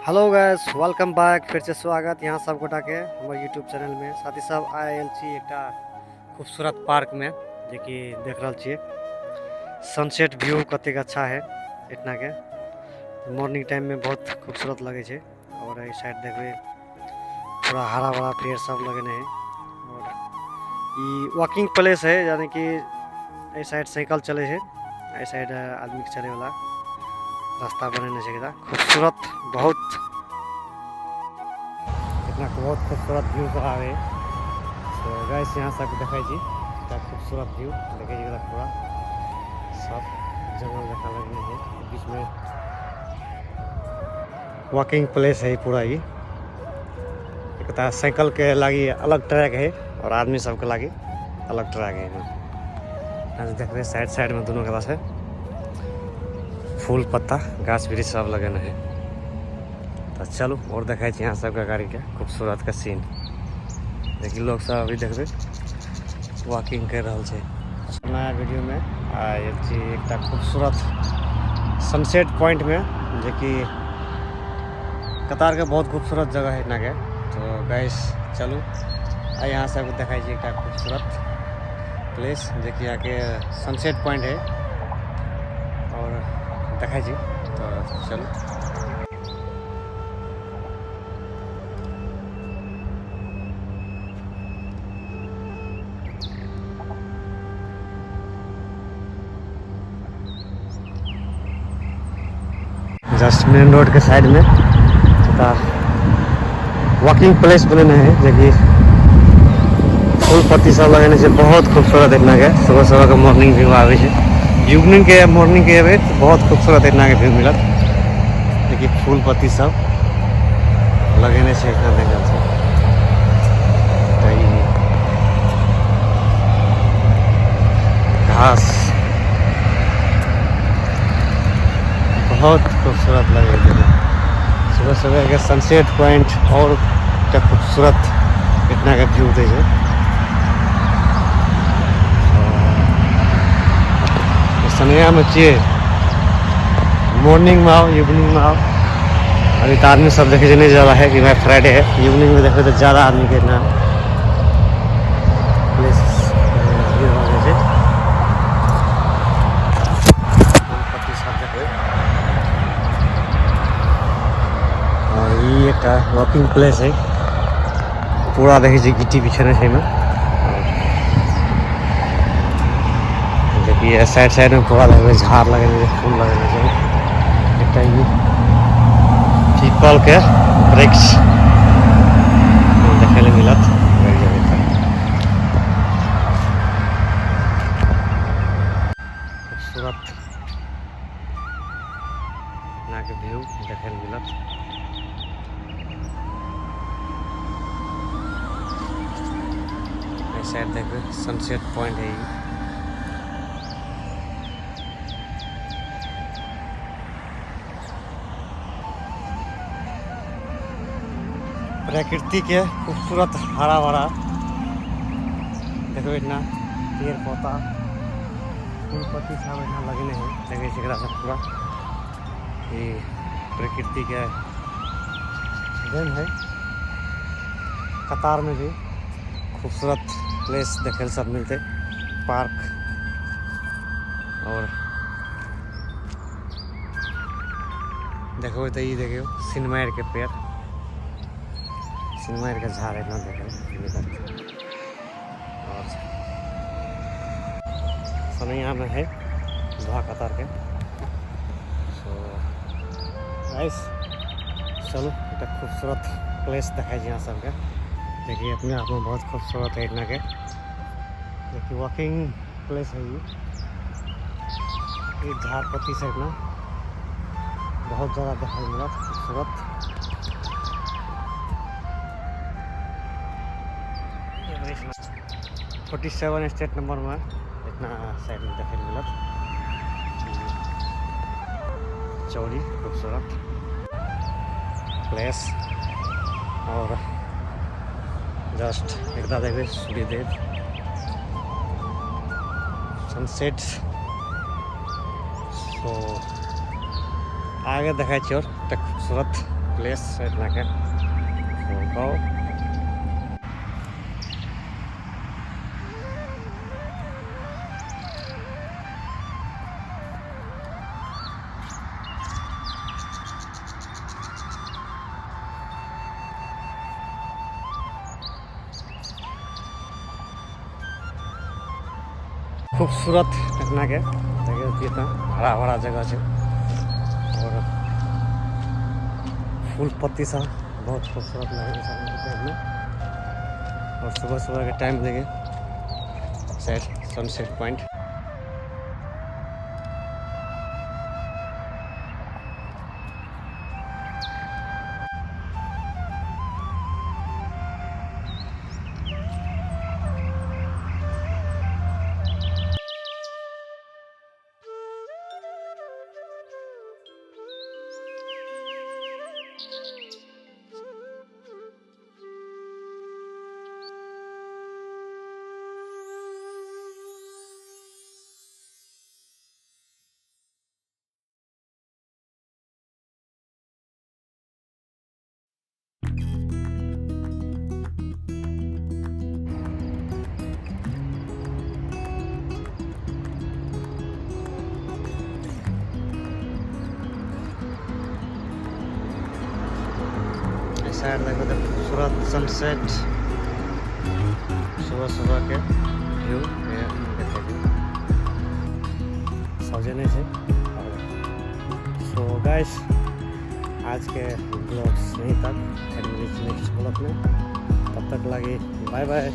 Hello guys, welcome back. फिर से स्वागत यहाँ सब गोटा के हमारे यूट्यूब चैनल में। साथ ही सब आयल छी एक खूबसूरत पार्क में जे कि देख रहा छे सनसेट व्यू कतेक अच्छा है। इतना के मॉर्निंग टाइम में बहुत खूबसूरत लगे छे। और इस साइड देखबे पूरा हरा भरा पेड़ सब लगने हैं। और ये वॉकिंग प्लेस है, यानी कि इस साइड साइकिल चले है, इस साइड आदमी के चले वाला रास्ता बने छे। खूबसूरत बहुत इतना बहुत खूबसूरत व्यू करावे। तो गैस यहाँ सब देखा जी इतना खूबसूरत व्यू देखे पूरा सब जंगल देखा लगने है। बीच में वॉकिंग प्लेस है पूरा। ये एक साइकिल के लागी अलग ट्रैक है और आदमी सब के लागी अलग ट्रैक है। यहाँ देख रहे साइड साइड में दोनों के पास है फूल पत्ता गाछ वृक्ष सब लगने है। तो चलो और देखा यहाँ सबके गाड़ी के खूबसूरत का सीन देखिए। लोग सब अभी देखबे वॉकिंग कर रहा है। नया वीडियो में आयल छी एक खूबसूरत सनसेट पॉइंट में जो कि कतार के बहुत खूबसूरत जगह है ना के। तो गैस चलो यहाँ सब देखा एक खूबसूरत प्लेस जो कि आके सनसेट पॉइंट है और देखा जी। तो चलो जस्ट मेन रोड के साइड में वॉकिंग प्लेस बने हैं जो कि फूल पत्ती सब लगने से बहुत खूबसूरत इतना के। सुबह सुबह के मॉर्निंग व्यू आवे है, इवनिंग के मॉर्निंग के अवे तो बहुत खूबसूरत इतना के व्यू मिलत। देखिए फूल पत्ती सब लगने से इतना देखल से घास बहुत खूबसूरत लगे थे। सुबह सुबह के सनसेट पॉइंट और क्या खूबसूरत इतना का व्यू दे है। समय में चाहिए मॉर्निंग में आओ इवनिंग में आओ। अभी तो आदमी सब देखे नहीं जा रहा है कि भाई फ्राइडे है। इवनिंग में देखे तो ज़्यादा आदमी के इतना प्लेस ये एक वॉकिंग प्लेस है पूरा देखिए गिट्टी बिछने से में। देखिए साइड साइड में पूरा लगे झाड़ लगे फूल लगे एक पीपल के वृक्ष देखे मिलत। खूबसूरत ना के व्यू देखे मिलत। शायद देखो सनसेट पॉइंट है ये। प्रकृति के खूबसूरत हरा भरा देखो इतना पेड़ पौधा फूल पत्ती सब इतना लगने हैं देखे से पूरा ये प्रकृति के देन है। कतार में भी खूबसूरत प्लेस देखे सब मिलते पार्क। और देखो तो ये देखो सिनेमायर के पेड़ सिनेमायर के झाड़ इतना देखे। और सनैया में है धुआ कतार के। सो गाइस चलो एक खूबसूरत प्लेस देखा यहाँ सबके। देखिए अपने आप में बहुत खूबसूरत है इतना के। देखिए वॉकिंग प्लेस है ये झाड़ पत्ती से इतना बहुत ज़्यादा दिखाई मिला खूबसूरत। 47 स्टेट नंबर में इतना साइड में देखे मिलत चौड़ी खूबसूरत प्लेस। और जस्ट एकदा देखे सूर्यदेव सनसेट। तो आगे देखा और खूबसूरत प्लेस इतना के तो गो खूबसूरत इतना के देखिए कितना हरा भरा जगह है और फूल पत्ती सब बहुत खूबसूरत लगे में। और सुबह सुबह के टाइम देंगे शायद सनसेट पॉइंट। साइड देखो तो खूबसूरत सनसेट सुबह सुबह के व्यू सजने से। सो गाइस आज के ब्लॉग्स यहीं तक, फिर मिलते नेक्स्ट ब्लॉग में। तब तक लगे बाय बाय।